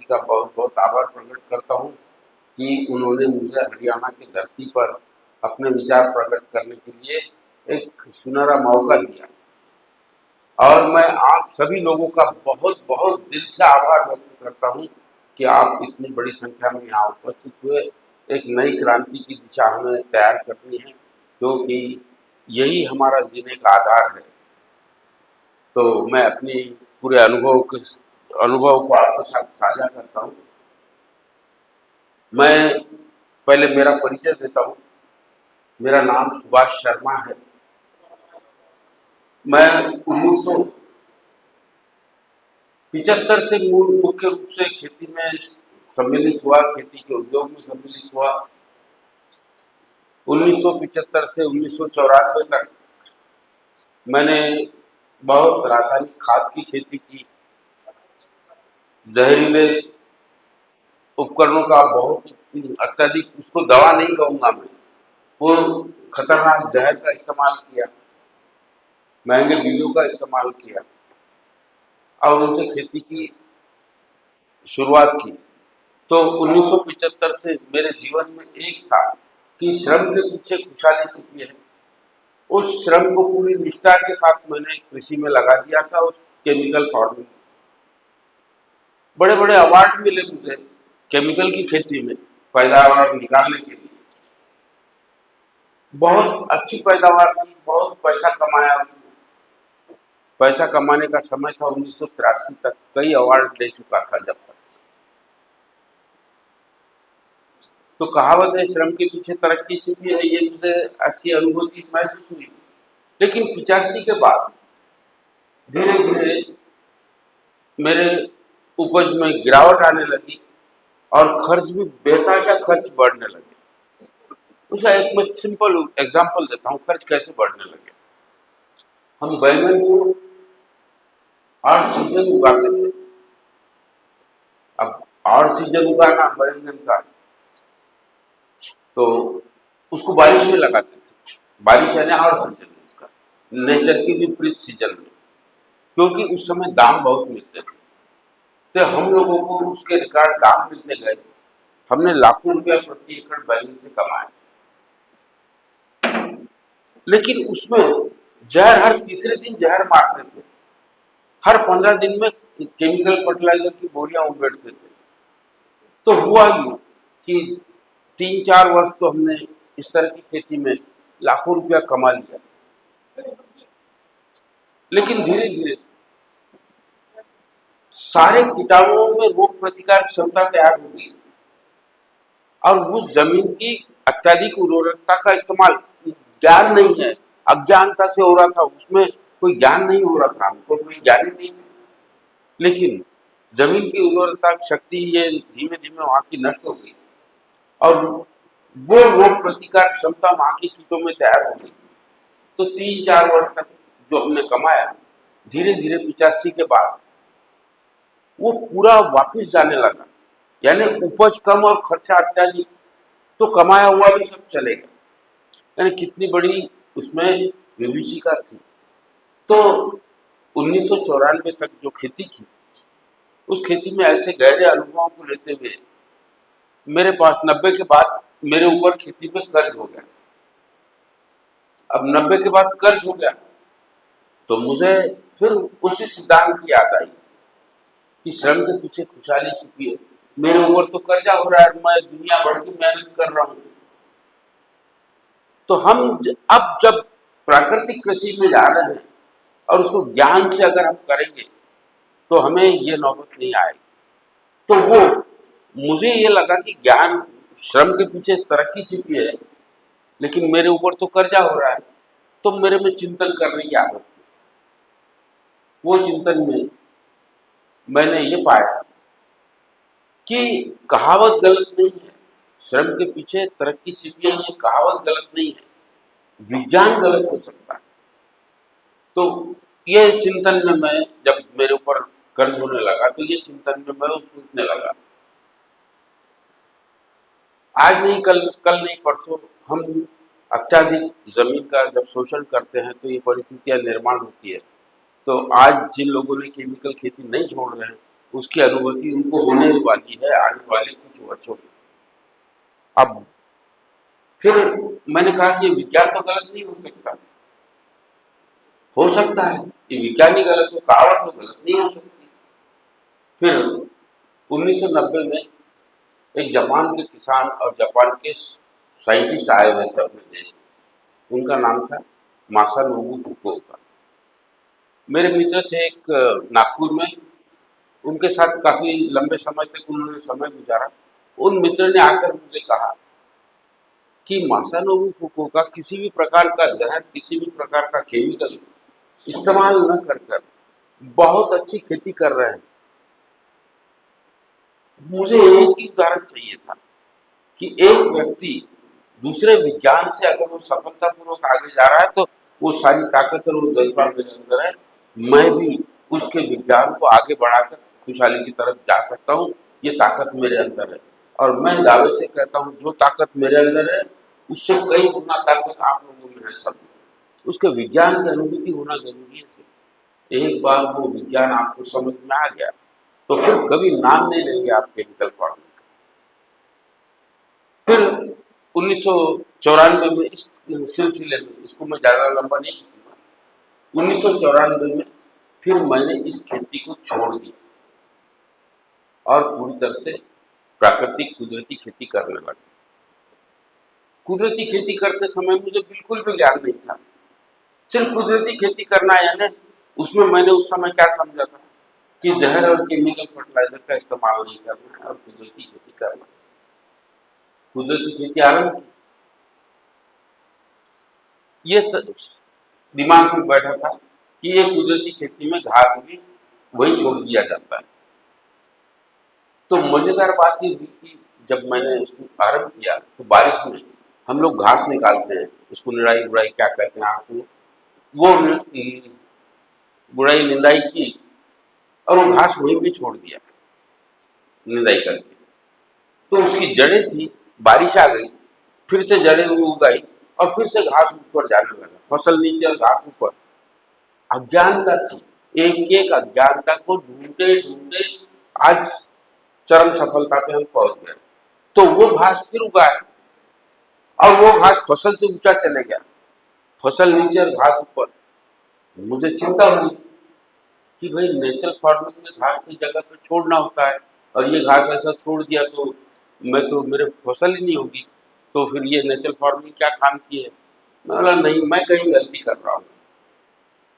जी का बहुत बहुत आभार प्रकट करता हूँ कि उन्होंने मुझे हरियाणा की धरती पर अपने विचार प्रकट करने के लिए एक सुनहरा मौका दिया। और मैं आप सभी लोगों का बहुत बहुत दिल से आभार व्यक्त करता हूँ कि आप इतनी बड़ी संख्या में यहाँ उपस्थित हुए। एक नई क्रांति की दिशा हमें तैयार करनी है, क्योंकि यही हमारा जीने का आधार है। तो मैं अपनी पूरे अनुभव को आपके साथ साझा करता हूँ। मैं पहले मेरा परिचय देता हूँ। मेरा नाम सुभाष शर्मा है। मैं 1975 से मुख्य रूप से खेती में सम्मिलित हुआ, खेती के उद्योग में सम्मिलित हुआ। 1975 से 1994 तक मैंने बहुत रासायनिक खाद की खेती की, जहरीले उपकरणों का बहुत अत्यधिक, उसको दवा नहीं कहूँगा मैं, वो खतरनाक जहर का इस्तेमाल किया, महंगे बीजों का इस्तेमाल किया और उनसे खेती की शुरुआत की। तो 1975 से मेरे जीवन में एक था कि श्रम के पीछे खुशहाली छिपी है। उस श्रम को पूरी निष्ठा के साथ मैंने कृषि में लगा दिया था, उस केमिकल फार्मिंग। बड़े बड़े अवार्ड मिले मुझे केमिकल की खेती में पैदावार निकालने के लिए। बहुत अच्छी पैदावार की, बहुत पैसा कमाया उसमें। पैसा कमाने का समय था 1983 तक, कई अवार्ड ले चुका था जब तक। तो कहावत है श्रम के पीछे तरक्की छिपी है, ये मुझे ऐसी अनुभूति महसूस हुई। लेकिन 85 के बाद धीरे धीरे मेरे उपज में गिरावट आने लगी और खर्च भी बेतहाशा खर्च बढ़ने लगे। उसका एक मैं सिंपल एग्जांपल देता हूँ, खर्च कैसे बढ़ने लगे। हम बैंगन को हर सीजन उगाते थे। अब और सीजन उगाना बैंगन का, तो उसको बारिश में लगाते थे। बारिश यानी और सीजन में, उसका नेचर की विपरीत सीजन में, क्योंकि उस समय दाम बहुत मिलते थे। तो हम लोगों को उसके रिकॉर्ड दाम मिलते गए। हमने लाखों रुपया प्रति एकड़ बैंगन से कमाए। लेकिन उसमें जहर, हर तीसरे दिन जहर मारते थे। हर 15 दिन में केमिकल फर्टिलाइजर की बोरियां उबेड़ते थे। तो हुआ यूं कि 3-4 वर्ष तो हमने इस तरह की खेती में लाखों रुपया कमा लिया। लेकिन धीरे धीरे सारे कीटाणुओं में रोग प्रतिकार क्षमता तैयार हो गई और उस जमीन की अत्यधिक उर्वरकता का इस्तेमाल, ज्ञान नहीं है, अज्ञानता से हो रहा था। उसमें कोई ज्ञान नहीं हो रहा था, हमको कोई ज्ञान ही नहीं था। लेकिन जमीन की उर्वरता शक्ति ये धीमे धीमे वहां की नष्ट हो गई और वो रोग प्रतिकार क्षमता वहां के कीटों में तैयार हो गई। तो 3-4 वर्ष तक जो हमने कमाया, धीरे धीरे 85 के बाद वो पूरा वापस जाने लगा। यानी उपज कम और खर्चा अत्याधिक, तो कमाया हुआ भी सब चलेगा। यानी कितनी बड़ी उसमें विभीषिका थी। तो 1994 तक जो खेती की, उस खेती में ऐसे गहरे अनुभवों को लेते हुए मेरे पास 90 के बाद मेरे ऊपर खेती पे कर्ज हो गया। अब 90 के बाद कर्ज हो गया तो मुझे फिर उसी सिद्धांत की याद आई कि श्रम के पीछे खुशहाली छिपी है। मेरे ऊपर तो कर्जा हो रहा है, मैं दुनिया भर की मेहनत कर रहा हूँ। तो अब जब प्राकृतिक कृषि में जा रहे हैं और उसको ज्ञान से अगर हम करेंगे तो हमें ये नौबत नहीं आएगी। तो वो मुझे ये लगा कि ज्ञान, श्रम के पीछे तरक्की छिपी है, लेकिन मेरे ऊपर तो कर्जा हो रहा है। तो मेरे में चिंतन करने की आदत थी। वो चिंतन में मैंने ये पाया कि कहावत गलत नहीं है, श्रम के पीछे तरक्की छिपी है, ये कहावत गलत नहीं है, विज्ञान गलत हो सकता है। तो ये चिंतन में मैं, जब मेरे ऊपर कर्ज होने लगा तो ये चिंतन में मैं सोचने लगा, आज नहीं कल, कल नहीं परसों हम अत्याधिक जमीन का जब शोषण करते हैं तो ये परिस्थितियां निर्माण होती है। तो आज जिन लोगों ने केमिकल खेती नहीं छोड़ रहे हैं उसकी अनुभूति उनको होने वाली है आने वाले कुछ वर्षों में। अब फिर मैंने कहा कि विज्ञान तो गलत नहीं हो सकता है, ये विज्ञान ही गलत हो, कहावत तो गलत नहीं हो सकती। फिर 1990 में एक जापान के किसान और जापान के साइंटिस्ट आए हुए थे अपने देश में। उनका नाम था मासानोबु फुकुओका। मेरे मित्र थे एक नागपुर में, उनके साथ काफी लंबे समय तक उन्होंने समय गुजारा। उन मित्र ने आकर मुझे कहा कि मासानोबु फुकुओका किसी भी प्रकार का जहर, किसी भी प्रकार का केमिकल इस्तेमाल न कर कर बहुत अच्छी खेती कर रहे हैं। मुझे एक ही उदाहरण चाहिए था कि एक व्यक्ति दूसरे विज्ञान से अगर वो सफलतापूर्वक आगे जा रहा है तो वो सारी ताकत और वो जज्बा मेरे अंदर है, मैं भी उसके विज्ञान को आगे बढ़ाकर खुशहाली की तरफ जा सकता हूँ। ये ताकत मेरे अंदर है और मैं दावे से कहता हूँ जो ताकत मेरे अंदर है उससे कई गुना ताकत आप लोगों में है। सब उसके विज्ञान की अनुभूति होना जरूरी है। सिर्फ एक बार वो विज्ञान आपको समझ में आ गया तो फिर कभी नाम नहीं लेंगे आप केमिकल फार्मिंग का। फिर 1994 में इस सिलसिले में, इसको मैं ज्यादा लंबा नहीं खींचूंगा, 1994 में फिर मैंने इस खेती को छोड़ दिया और पूरी तरह से प्राकृतिक कुदरती खेती करने लगा। कुदरती खेती करते समय मुझे बिल्कुल भी ज्ञान नहीं था। सिर्फ कुदरती खेती करना है, यानी उसमें मैंने उस समय क्या समझा था कि जहर और केमिकल फर्टिलाइजर का इस्तेमाल नहीं करना है और कुदरती खेती करना। कुदरती खेती आरंभ की, ये दिमाग में बैठा था कि ये कुदरती खेती में घास भी वही छोड़ दिया जाता है। तो मजेदार बात ये हुई कि जब मैंने इसको आरंभ किया तो बारिश में हम लोग घास निकालते हैं, उसको निराई गुड़ाई क्या कहते हैं आप लोग, वो गुड़ाई निंदाई की और वो घास वहीं पे छोड़ दिया निंदाई करके। तो उसकी जड़ें थी, बारिश आ गई, फिर से जड़ें उग आई और फिर से घास ऊपर जाने लगा, फसल नीचे और घास ऊपर। अज्ञानता थी, एक एक अज्ञानता को ढूंढते ढूंढते आज चरम सफलता पे हम पहुंच गए। तो वो घास फिर उगाया और वो घास फसल से ऊंचा चले गया, फसल नीचे और घास ऊपर। मुझे चिंता हुई कि भाई नेचुरल फार्मिंग में घास की जगह पे छोड़ना होता है और ये घास ऐसा छोड़ दिया तो मेरे फसल ही नहीं होगी, तो फिर ये नेचुरल फार्मिंग क्या काम की है। मैं बोला नहीं, मैं कहीं गलती कर रहा हूँ।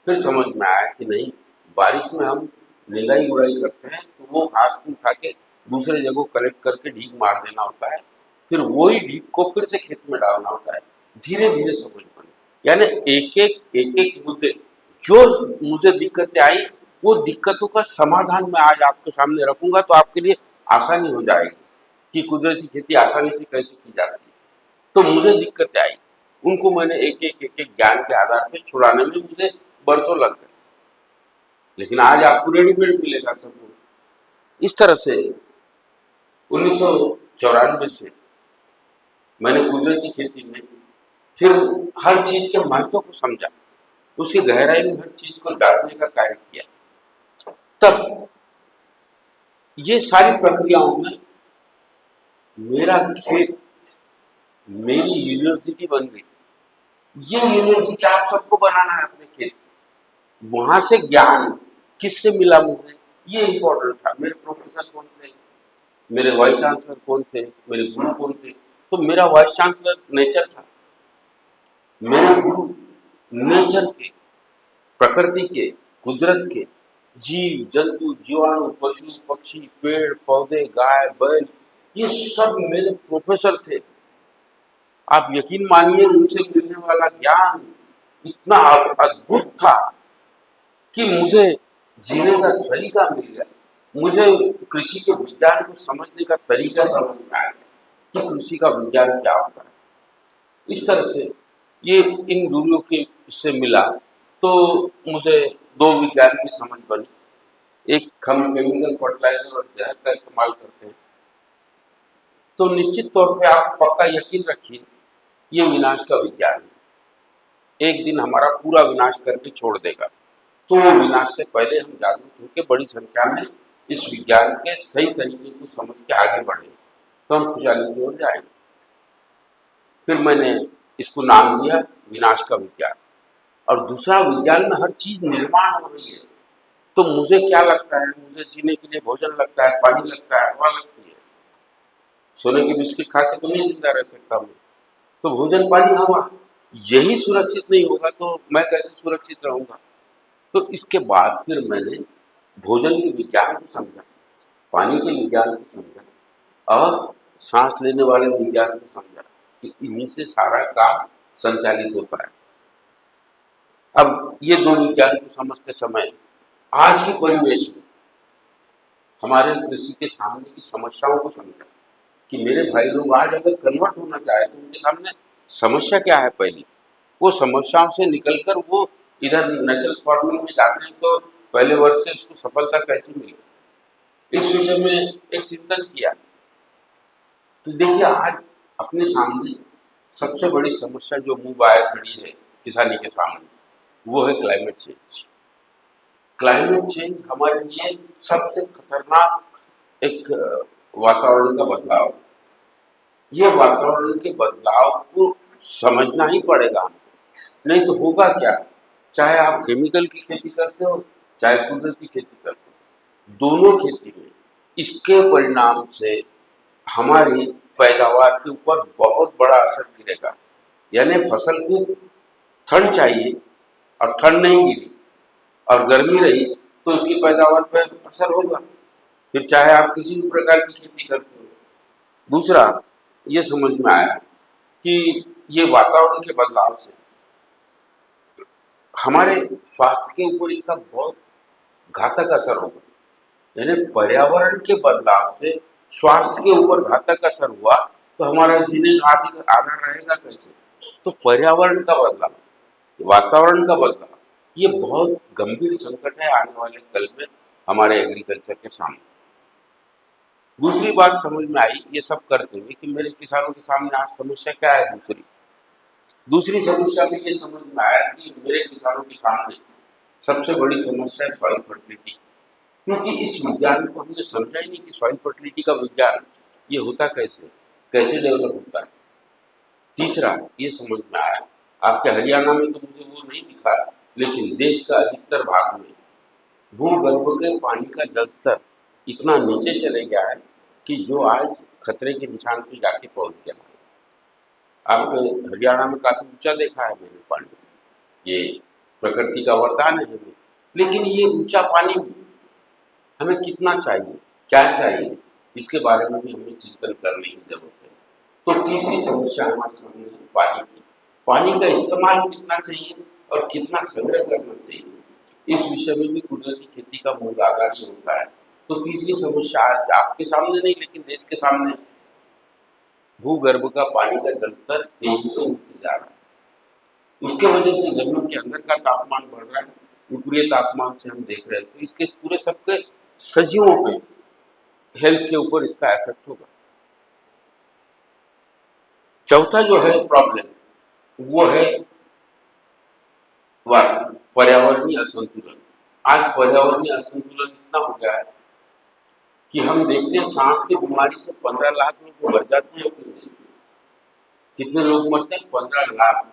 फिर समझ में आया कि नहीं, बारिश में हम निंदाई गुड़ाई करते हैं तो वो घास को उठा के दूसरे जगह कलेक्ट करके ढीक मार देना होता है, फिर वही ढीक को फिर से खेत में डालना होता है। धीरे धीरे समझ पड़ी, यानी एक एक मुद्दे जो मुझे दिक्कतें आई वो दिक्कतों का समाधान मैं आज आपके सामने रखूंगा तो आपके लिए आसानी हो जाएगी कि कुदरती खेती आसानी से कैसे की जाती है। तो मुझे दिक्कतें आई, उनको मैंने एक एक ज्ञान के आधार पर छुड़ाने में मुझे बरसों लग गए, लेकिन आज आपको रेडीमेड मिलेगा सब कुछ। इस तरह से 1994 से मैंने कुदरती खेती में फिर हर चीज के महत्व को समझा, उसकी गहराई में हर चीज को जानने का कार्य किया। तब ये सारी प्रक्रियाओं में मेरा खेत मेरी यूनिवर्सिटी बन गई। ये यूनिवर्सिटी आप सबको बनाना है अपने खेत। वहां से ज्ञान किससे मिला मुझे, ये इम्पोर्टेंट था। मेरे प्रोफेसर कौन थे, मेरे वाइस चांसलर कौन थे, मेरे गुरु कौन थे। तो मेरा वाइस चांसलर नेचर था, मेरे गुरु नेचर के, प्रकृति के, कुदरत के, जीव जंतु, जीवाणु, पशु पक्षी, पेड़ पौधे, गाय बैल, ये सब मेरे प्रोफेसर थे। आप यकीन मानिए उनसे मिलने वाला ज्ञान इतना अद्भुत था कि मुझे जीने का तरीका मिल गया। मुझे कृषि के विज्ञान को समझने का तरीका समझ में आया कि कृषि का विज्ञान क्या होता है। इस तरह से ये इन गुरुओं के से मिला तो मुझे दो विज्ञान की समझ बनी। एक, हम केमिकल फर्टिलाइजर और जहर का इस्तेमाल करते हैं तो निश्चित तौर पे आप पक्का यकीन रखिए ये विनाश का विज्ञान है, एक दिन हमारा पूरा विनाश करके छोड़ देगा। तो वो विनाश से पहले हम जागरूक होकर बड़ी संख्या में इस विज्ञान के सही तरीके को समझ के आगे बढ़े तो हम खुशहाली की ओर जाएंगे। फिर मैंने इसको नाम दिया विनाश का विज्ञान। और दूसरा, विज्ञान में हर चीज निर्माण हो रही है, तो मुझे क्या लगता है, मुझे जीने के लिए भोजन लगता है, पानी लगता है, हवा लगती है। सोने की बिस्किट खा के तो नहीं जिंदा रह सकता मैं, तो भोजन पानी हवा यही सुरक्षित नहीं होगा तो मैं कैसे सुरक्षित रहूंगा। तो इसके बाद फिर मैंने भोजन के विज्ञान को समझा, पानी के विज्ञान को समझा और सांस लेने वाले विज्ञान को समझा कि इन्हीं से सारा काम संचालित होता है। अब ये दो विज्ञान को समझते समय आज के परिवेश में हमारे कृषि के सामने की समस्याओं को समझा कि मेरे भाई लोग आज अगर कन्वर्ट होना चाहे तो उनके सामने समस्या क्या है। पहली वो समस्याओं से निकलकर वो इधर नेचुरल फार्मिंग में जाते हैं तो पहले वर्ष से उसको सफलता कैसे मिले, इस विषय में एक चिंतन किया। तो देखिए आज अपने सामने सबसे बड़ी समस्या जो मुंह बाए खड़ी है किसानी के सामने, वो है क्लाइमेट चेंज। क्लाइमेट चेंज हमारे लिए सबसे खतरनाक एक वातावरण का बदलाव। ये वातावरण के बदलाव को समझना ही पड़ेगा हमको, नहीं तो होगा क्या। चाहे आप केमिकल की खेती करते हो चाहे कुदरती खेती करते हो, दोनों खेती में इसके परिणाम से हमारी पैदावार के ऊपर बहुत बड़ा असर गिरेगा। यानी फसल को ठंड चाहिए और ठंड नहीं गिरी और गर्मी रही तो उसकी पैदावार पर असर होगा, फिर चाहे आप किसी भी प्रकार की खेती करते हो। दूसरा, ये समझ में आया कि ये वातावरण के बदलाव से हमारे स्वास्थ्य के ऊपर इसका बहुत घातक असर होगा। यानी पर्यावरण के बदलाव से स्वास्थ्य के ऊपर घातक असर हुआ तो हमारा जीने का आधार रहेगा कैसे। तो पर्यावरण का बदलाव, वातावरण का बदलाव, ये बहुत गंभीर संकट है आने वाले कल में हमारे एग्रीकल्चर के सामने। दूसरी बात समझ में आई ये सब करते हुए कि मेरे किसानों के सामने आज समस्या क्या है। दूसरी समस्या में ये समझ में आया कि मेरे किसानों के सामने सबसे बड़ी समस्या है सॉइल फर्टिलिटी, क्योंकि इस विज्ञान को हमने समझा ही नहीं कि सॉइल फर्टिलिटी का विज्ञान ये होता कैसे, कैसे डेवलप होता है। तीसरा, ये समझ में आया आपके हरियाणा में तो मुझे वो नहीं दिखा, लेकिन देश का अधिकतर भाग में भूगर्भ के पानी का जल स्तर इतना नीचे चले गया है कि जो आज खतरे के निशान पे जाके पहुंच गया है। आपके हरियाणा में काफी ऊंचा देखा है मैंने पानी, ये प्रकृति का वरदान है हमें। लेकिन ये ऊंचा पानी हमें कितना चाहिए, क्या चाहिए, इसके बारे में भी हमें चिंतन करने की जरूरत है। तो तीसरी समस्या हमारे सामने है पानी की। पानी का इस्तेमाल कितना चाहिए और कितना संग्रह करना चाहिए, इस विषय में भी कुदरती खेती का मूल आधार ही होता है। तो तीसरी समस्या आज आपके सामने नहीं लेकिन देश के सामने, भूगर्भ का पानी का जल स्तर तेजी से नीचे जा रहा है। उसके वजह से जमीन के अंदर का तापमान बढ़ रहा है, ऊपरी तापमान से हम देख रहे हैं। तो इसके पूरे सबके सजीवों पे, हेल्थ के ऊपर इसका इफेक्ट होगा। चौथा जो है प्रॉब्लम, वो है पर्यावरणीय असंतुलन। आज पर्यावरणीय असंतुलन इतना हो गया है कि हम देखते हैं सांस की बीमारी से 15 लाख लोग मर जाते हैं अपने देश में। कितने लोग मरते हैं? 15 लाख।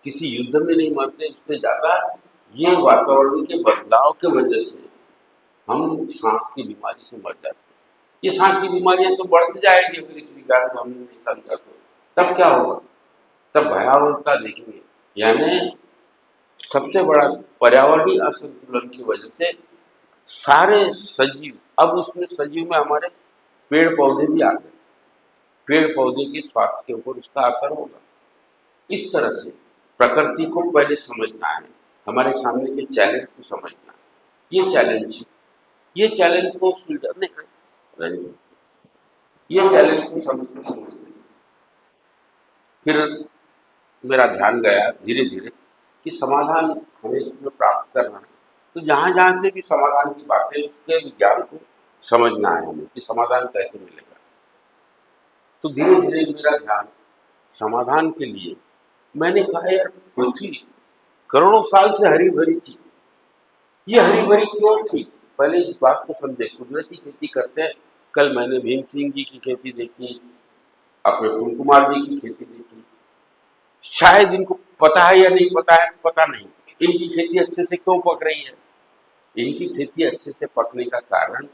किसी युद्ध में नहीं मरते, उससे ज्यादा ये वातावरण के बदलाव के वजह से हम सांस की बीमारी से मर जाते हैं। ये सांस की बीमारियां तो बढ़ती जाएगी अगर इस विज्ञान को हमने नहीं समझा तो। तब क्या होगा? तब भयावहता देखेंगे। यानी सबसे बड़ा पर्यावरणीय असंतुलन की वजह से सारे सजीव, अब उसमें सजीव में हमारे पेड़ पौधे भी आ गए, पेड़ पौधे के स्वास्थ्य के ऊपर उसका असर होगा। इस तरह से प्रकृति को पहले समझना है, हमारे सामने के चैलेंज को समझना है। ये चैलेंज को सुलझाने ये चैलेंज को समझते समझते फिर मेरा ध्यान गया धीरे धीरे कि समाधान हमें इसमें प्राप्त करना है। तो जहाँ जहाँ से भी समाधान की बातें, उसके विज्ञान को समझना है हमें कि समाधान कैसे मिलेगा। तो धीरे धीरे मेरा ध्यान समाधान के लिए, मैंने कहा यार पृथ्वी करोड़ों साल से हरी भरी थी, ये हरी भरी क्यों थी? पहले इस बात को समझे, कुदरती खेती करते हैं। कल मैंने भीम सिंह जी की खेती देखी, अपने फूल कुमार जी की खेती देखी। शायद इनको पता है या नहीं पता है, पता नहीं, इनकी खेती अच्छे से क्यों पक रही है। इनकी खेती अच्छे से पकने का कारण,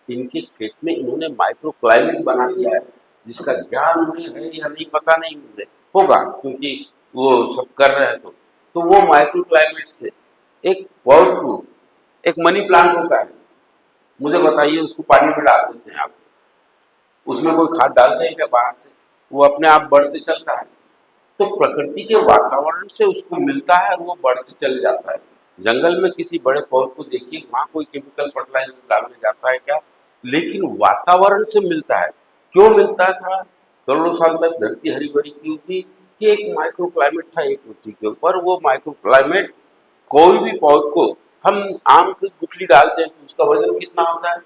इनके खेत में इन्होंने माइक्रो क्लाइमेट बना दिया है, जिसका ज्ञान उन्हें है या नहीं पता नहीं, मुझे होगा क्योंकि वो सब कर रहे हैं। तो वो माइक्रो क्लाइमेट से एक पौध को, एक मनी प्लांट होता है, मुझे बताइए उसको पानी में डाल देते हैं आप, उसमें कोई खाद डालते हैं क्या बाहर से? वो अपने आप बढ़ते चलता है। तो प्रकृति के वातावरण से उसको मिलता है और वो बढ़ते चल जाता है। जंगल में किसी बड़े पौध को देखिए, वहां कोई केमिकल फर्टिलाइजर डालने जाता है क्या? लेकिन वातावरण से मिलता है। क्यों मिलता था? करोड़ों साल तक धरती हरी भरी क्यों थी? कि एक माइक्रो क्लाइमेट था एक पृथ्वी के ऊपर। वो माइक्रो क्लाइमेट, कोई भी पौध को, हम आम की गुठली डालते हैं तो उसका वजन कितना होता है?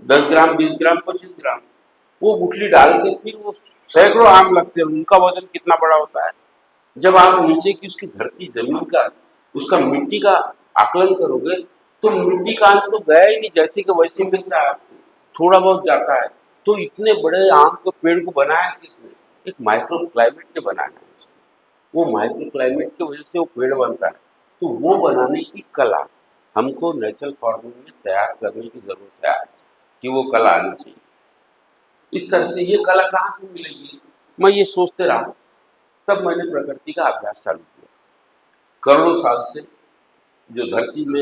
10 ग्राम, 20 ग्राम, 25 ग्राम। वो गुठली डाल के फिर वो सैकड़ों आम लगते हैं, उनका वजन कितना बड़ा होता है? जब आप नीचे की उसकी धरती जमीन का, उसका मिट्टी का आकलन करोगे तो मिट्टी का अंश तो गया ही नहीं, जैसे कि वैसे ही मिलता है आपको, थोड़ा बहुत जाता है। तो इतने बड़े आम के पेड़ को बनाया किसने? एक माइक्रो क्लाइमेट ने बनाया है उसको। वो माइक्रो क्लाइमेट की वजह से वो पेड़ बनता है। तो वो बनाने की कला हमको नेचुरल फार्मिंग में तैयार करने की जरूरत है आज, कि वो कला आनी चाहिए। इस तरह से ये कला कहाँ से मिलेगी, मैं ये सोचते रहा। तब मैंने प्रकृति का अभ्यास चालू किया। करोड़ों साल से जो धरती में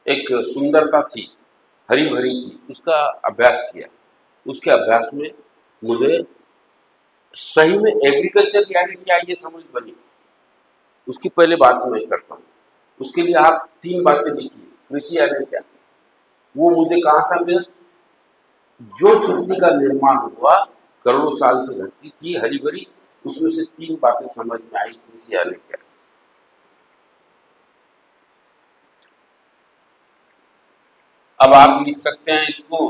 एक सुंदरता थी, हरी भरी थी, उसका अभ्यास किया। उसके अभ्यास में मुझे सही में एग्रीकल्चर यानी क्या ये समझ बनी। उसकी पहले बात मैं करता हूँ। उसके लिए आप 3 बातें लिखिए। कृषि यानी क्या, वो मुझे कहाँ से मिला? जो सृष्टि का निर्माण हुआ, करोड़ों साल से धरती थी हरी भरी, उसमें से 3 बातें समझ में आई। कृषि यानी क्या? अब आप लिख सकते हैं इसको,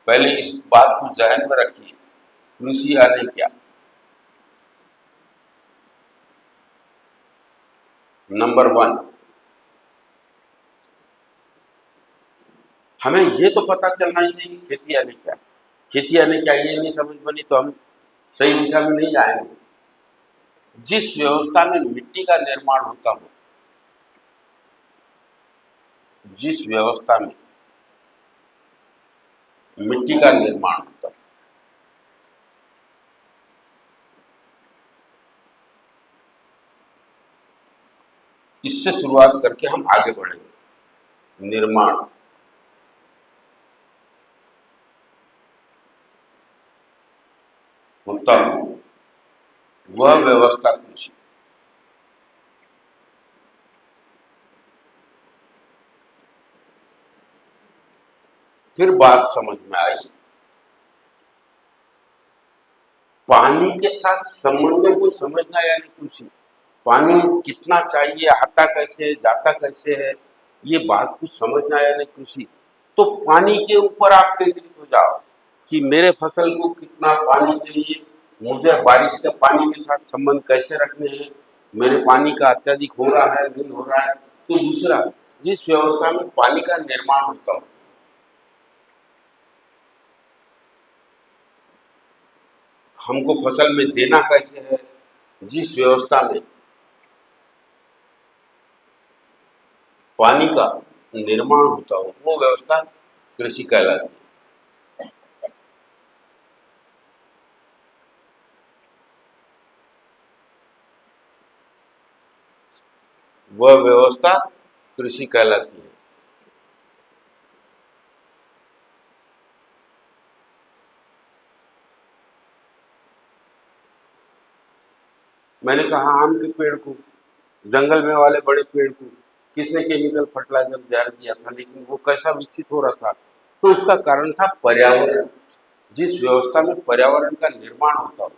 पहले इस बात को जहन में रखिए। कृषि यानी क्या? नंबर 1, हमें ये तो पता चलना ही चाहिए खेती यानी क्या। खेती यानी क्या ये नहीं समझ बनी तो हम सही दिशा में नहीं जाएंगे। जिस व्यवस्था में मिट्टी का निर्माण होता हो, जिस व्यवस्था में मिट्टी का निर्माण होता हो, इससे शुरुआत करके हम आगे बढ़ेंगे। निर्माण, होता हो वह व्यवस्था कृषि। फिर बात समझ में आई, पानी के साथ संबंधों को समझना यानी कृषि। पानी कितना चाहिए, आता कैसे है, जाता कैसे है, ये बात को समझना यानी कृषि। तो पानी के ऊपर आप केंद्रित हो जाओ कि मेरे फसल को कितना पानी चाहिए, मुझे बारिश के पानी के साथ संबंध कैसे रखने हैं, मेरे पानी का अत्यधिक हो रहा है नहीं हो रहा है। तो दूसरा, जिस व्यवस्था में पानी का निर्माण होता हो, हमको फसल में देना कैसे है, जिस व्यवस्था में पानी का निर्माण होता हो, वो व्यवस्था कृषि कहलाती है। वह व्यवस्था कृषि कहलाती है। मैंने कहा आम के पेड़ को, जंगल में वाले बड़े पेड़ को किसने केमिकल फर्टिलाइजर जहर दिया था, लेकिन वो कैसा विकसित हो रहा था? तो उसका कारण था पर्यावरण। जिस व्यवस्था में पर्यावरण का निर्माण होता हो,